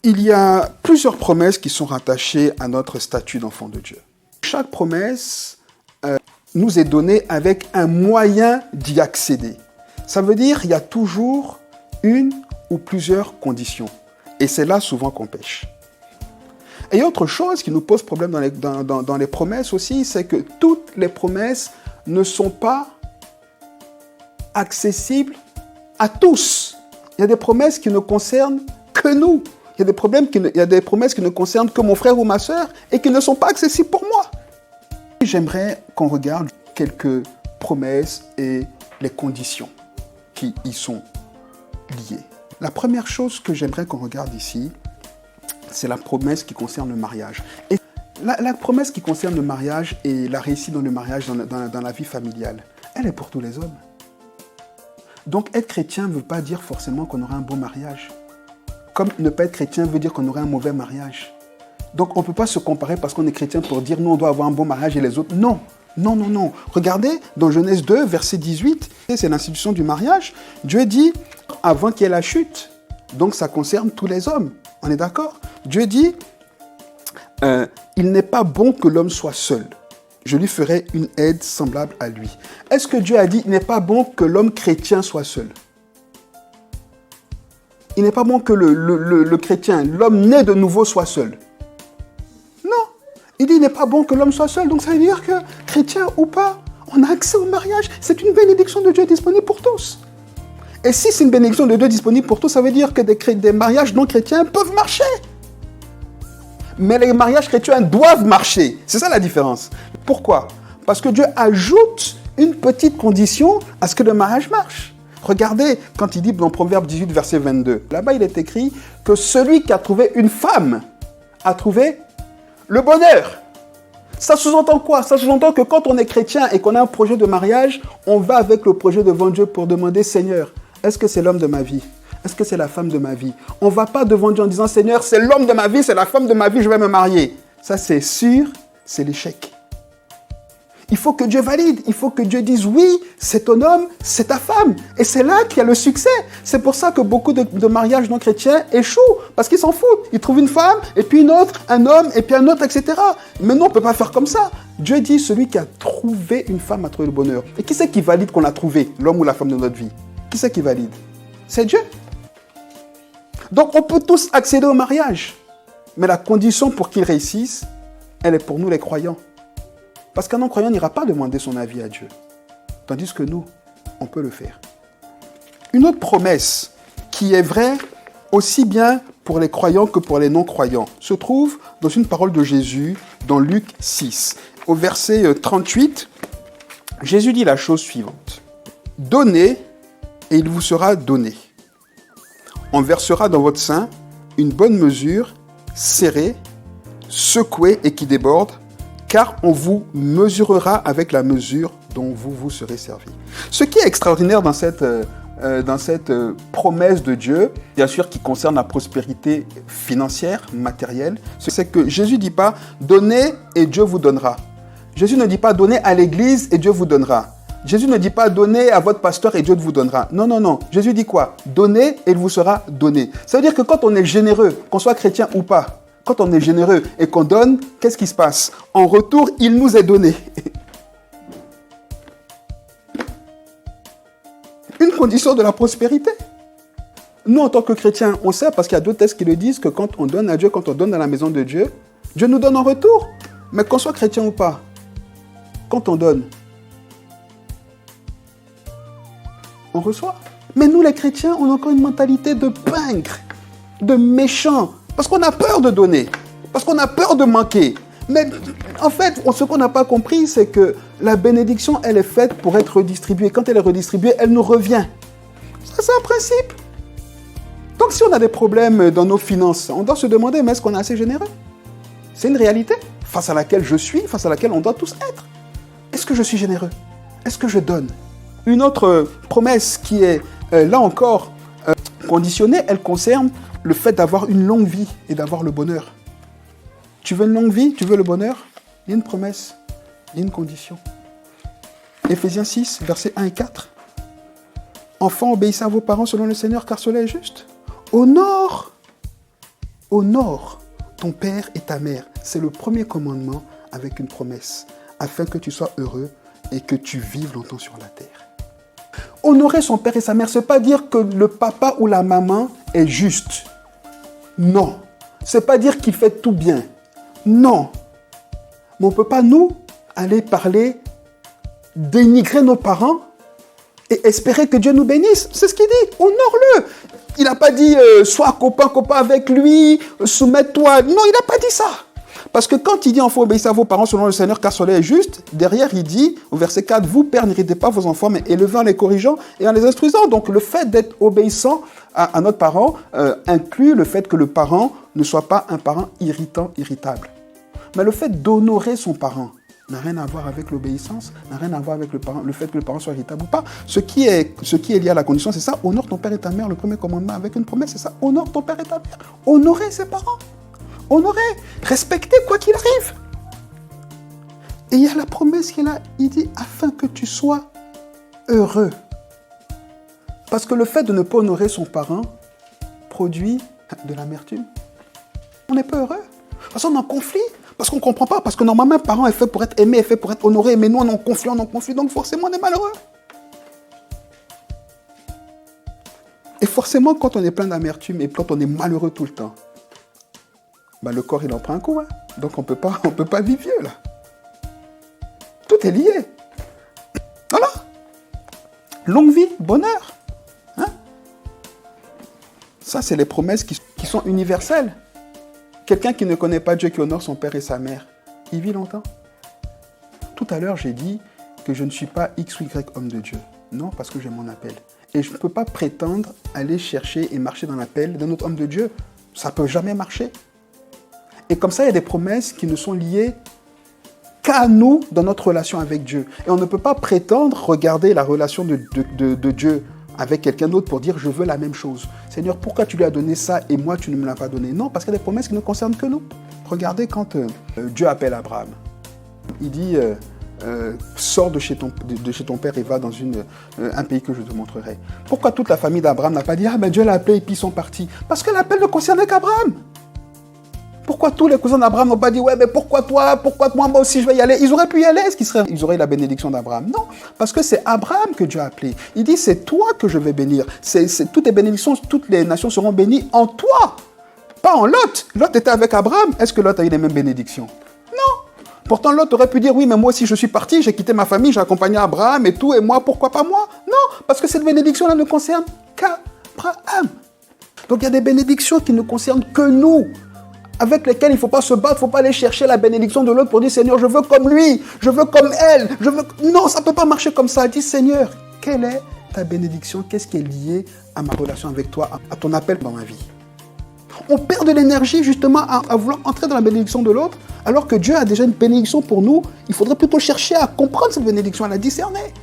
Il y a plusieurs promesses qui sont rattachées à notre statut d'enfant de Dieu. Chaque promesse nous est donnée avec un moyen d'y accéder. Ça veut dire qu'il y a toujours une ou plusieurs conditions. Et c'est là souvent qu'on pêche. Et autre chose qui nous pose problème dans les promesses aussi, c'est que toutes les promesses ne sont pas accessibles à tous. Il y a des promesses qui ne concernent que nous. Il y a des promesses qui ne concernent que mon frère ou ma sœur et qui ne sont pas accessibles pour moi. J'aimerais qu'on regarde quelques promesses et les conditions qui y sont liées. La première chose que j'aimerais qu'on regarde ici, c'est la promesse qui concerne le mariage. Et la promesse qui concerne le mariage et la réussite dans le mariage, dans la vie familiale, elle est pour tous les hommes. Donc être chrétien ne veut pas dire forcément qu'on aura un bon mariage. Comme ne pas être chrétien veut dire qu'on aurait un mauvais mariage. Donc on ne peut pas se comparer parce qu'on est chrétien pour dire nous on doit avoir un bon mariage et les autres. Non, non, non, non. Regardez dans Genèse 2, verset 18, c'est l'institution du mariage. Dieu dit avant qu'il y ait la chute. Donc ça concerne tous les hommes. On est d'accord? Dieu dit il n'est pas bon que l'homme soit seul. Je lui ferai une aide semblable à lui. Est-ce que Dieu a dit il n'est pas bon que l'homme chrétien soit seul? Il n'est pas bon que le chrétien, l'homme né de nouveau, soit seul. Non. Il dit il n'est pas bon que l'homme soit seul. Donc ça veut dire que, chrétien ou pas, on a accès au mariage. C'est une bénédiction de Dieu disponible pour tous. Et si c'est une bénédiction de Dieu disponible pour tous, ça veut dire que des mariages non chrétiens peuvent marcher. Mais les mariages chrétiens doivent marcher. C'est ça la différence. Pourquoi? Parce que Dieu ajoute une petite condition à ce que le mariage marche. Regardez, quand il dit dans Proverbe 18, verset 22, là-bas il est écrit que celui qui a trouvé une femme a trouvé le bonheur. Ça sous-entend quoi? Ça sous-entend que quand on est chrétien et qu'on a un projet de mariage, on va avec le projet devant Dieu pour demander, Seigneur, est-ce que c'est l'homme de ma vie? Est-ce que c'est la femme de ma vie? On ne va pas devant Dieu en disant, Seigneur, c'est l'homme de ma vie, c'est la femme de ma vie, je vais me marier. Ça c'est sûr, c'est l'échec. Il faut que Dieu valide, il faut que Dieu dise oui, c'est ton homme, c'est ta femme. Et c'est là qu'il y a le succès. C'est pour ça que beaucoup de mariages non chrétiens échouent, parce qu'ils s'en foutent. Ils trouvent une femme, et puis une autre, un homme, et puis un autre, etc. Mais non, on ne peut pas faire comme ça. Dieu dit, celui qui a trouvé une femme a trouvé le bonheur. Et qui c'est qui valide qu'on a trouvé, l'homme ou la femme de notre vie? Qui c'est qui valide? C'est Dieu. Donc on peut tous accéder au mariage. Mais la condition pour qu'il réussisse, elle est pour nous les croyants. Parce qu'un non-croyant n'ira pas demander son avis à Dieu. Tandis que nous, on peut le faire. Une autre promesse qui est vraie aussi bien pour les croyants que pour les non-croyants se trouve dans une parole de Jésus dans Luc 6. Au verset 38, Jésus dit la chose suivante. « Donnez et il vous sera donné. On versera dans votre sein une bonne mesure, serrée, secouée et qui déborde, car on vous mesurera avec la mesure dont vous vous serez servi. » Ce qui est extraordinaire dans cette promesse de Dieu, bien sûr qui concerne la prospérité financière, matérielle, c'est que Jésus ne dit pas « donnez et Dieu vous donnera ». Jésus ne dit pas « donnez à l'église et Dieu vous donnera ». Jésus ne dit pas « donnez à votre pasteur et Dieu vous donnera ». Non, non, non. Jésus dit quoi? « Donnez et il vous sera donné ». Ça veut dire que quand on est généreux, qu'on soit chrétien ou pas, quand on est généreux et qu'on donne, qu'est-ce qui se passe? En retour, il nous est donné. Une condition de la prospérité. Nous, en tant que chrétiens, on sait, parce qu'il y a d'autres textes qui le disent, que quand on donne à Dieu, quand on donne dans la maison de Dieu, Dieu nous donne en retour. Mais qu'on soit chrétien ou pas, quand on donne, on reçoit. Mais nous, les chrétiens, on a encore une mentalité de pingre, de méchant. Parce qu'on a peur de donner, parce qu'on a peur de manquer. Mais en fait, ce qu'on n'a pas compris, c'est que la bénédiction, elle est faite pour être redistribuée. Quand elle est redistribuée, elle nous revient. Ça, c'est un principe. Donc, si on a des problèmes dans nos finances, on doit se demander, mais est-ce qu'on est assez généreux? C'est une réalité face à laquelle je suis, face à laquelle on doit tous être. Est-ce que je suis généreux? Est-ce que je donne? Une autre promesse qui est, là encore, conditionnée, elle concerne le fait d'avoir une longue vie et d'avoir le bonheur. Tu veux une longue vie? Tu veux le bonheur? Il y a une promesse, il y a une condition. Éphésiens 6, versets 1 et 4. Enfants, obéissez à vos parents selon le Seigneur, car cela est juste. Honore Honore ton père et ta mère. C'est le premier commandement avec une promesse, afin que tu sois heureux et que tu vives longtemps sur la terre. Honorer son père et sa mère, ce n'est pas dire que le papa ou la maman est juste. Non. Ce n'est pas dire qu'il fait tout bien. Non. Mais on ne peut pas, nous, aller parler, dénigrer nos parents et espérer que Dieu nous bénisse. C'est ce qu'il dit. Honore-le. Il n'a pas dit sois copain avec lui, soumets-toi. Non, il n'a pas dit ça. Parce que quand il dit enfants, obéissez à vos parents selon le Seigneur, car cela est juste, derrière il dit, au verset 4, vous pères, n'irritez pas vos enfants, mais élevez en les corrigeant et en les instruisant. Donc le fait d'être obéissant à notre parent inclut le fait que le parent ne soit pas un parent irritant, irritable. Mais le fait d'honorer son parent n'a rien à voir avec l'obéissance, n'a rien à voir avec le fait que le parent soit irritable ou pas. Ce qui est lié à la condition, c'est ça, honore ton père et ta mère, le premier commandement avec une promesse, c'est ça, honore ton père et ta mère. Honorer ses parents. Honorer, respecter quoi qu'il arrive. Et il y a la promesse qu'il a, il dit, afin que tu sois heureux. Parce que le fait de ne pas honorer son parent produit de l'amertume. On n'est pas heureux. Parce qu'on est en conflit, parce qu'on ne comprend pas, parce que normalement un parent est fait pour être aimé, est fait pour être honoré, mais nous on est en conflit, donc forcément on est malheureux. Et forcément quand on est plein d'amertume et quand on est malheureux tout le temps, le corps, il en prend un coup. Hein. Donc, on peut pas vivre vieux, là. Tout est lié. Voilà. Longue vie, bonheur. Hein? Ça, c'est les promesses qui sont universelles. Quelqu'un qui ne connaît pas Dieu, qui honore son père et sa mère, il vit longtemps. Tout à l'heure, j'ai dit que je ne suis pas X ou Y homme de Dieu. Non, parce que j'ai mon appel. Et je ne peux pas prétendre aller chercher et marcher dans l'appel d'un autre homme de Dieu. Ça ne peut jamais marcher. Et comme ça, il y a des promesses qui ne sont liées qu'à nous dans notre relation avec Dieu. Et on ne peut pas prétendre regarder la relation de Dieu avec quelqu'un d'autre pour dire « je veux la même chose ». Seigneur, pourquoi tu lui as donné ça et moi tu ne me l'as pas donné? Non, parce qu'il y a des promesses qui ne concernent que nous. Regardez quand Dieu appelle Abraham. Il dit sors de chez ton père et va dans un pays que je te montrerai. Pourquoi toute la famille d'Abraham n'a pas dit « ah ben Dieu l'a appelé et puis ils sont partis ». Parce que l'appel ne concernait qu'Abraham. Pourquoi tous les cousins d'Abraham n'ont pas dit « ouais, mais pourquoi toi, moi aussi je vais y aller ». Ils auraient pu y aller, ils auraient eu la bénédiction d'Abraham? Non, parce que c'est Abraham que Dieu a appelé. Il dit « c'est toi que je vais bénir. Toutes les bénédictions, toutes les nations seront bénies en toi, pas en Lot. Lot était avec Abraham. Est-ce que Lot a eu les mêmes bénédictions? Non. Pourtant Lot aurait pu dire « oui, mais moi aussi je suis parti, j'ai quitté ma famille, j'ai accompagné Abraham et tout, et moi, pourquoi pas moi ?» Non, parce que cette bénédiction-là ne concerne qu'Abraham. Donc il y a des bénédictions qui ne concernent que nous, avec lesquels il ne faut pas se battre, il ne faut pas aller chercher la bénédiction de l'autre pour dire « Seigneur, je veux comme lui, je veux comme elle, je veux... » Non, ça ne peut pas marcher comme ça. Dis « Seigneur, quelle est ta bénédiction? Qu'est-ce qui est lié à ma relation avec toi, à ton appel dans ma vie ?» On perd de l'énergie justement à vouloir entrer dans la bénédiction de l'autre, alors que Dieu a déjà une bénédiction pour nous. Il faudrait plutôt chercher à comprendre cette bénédiction, à la discerner.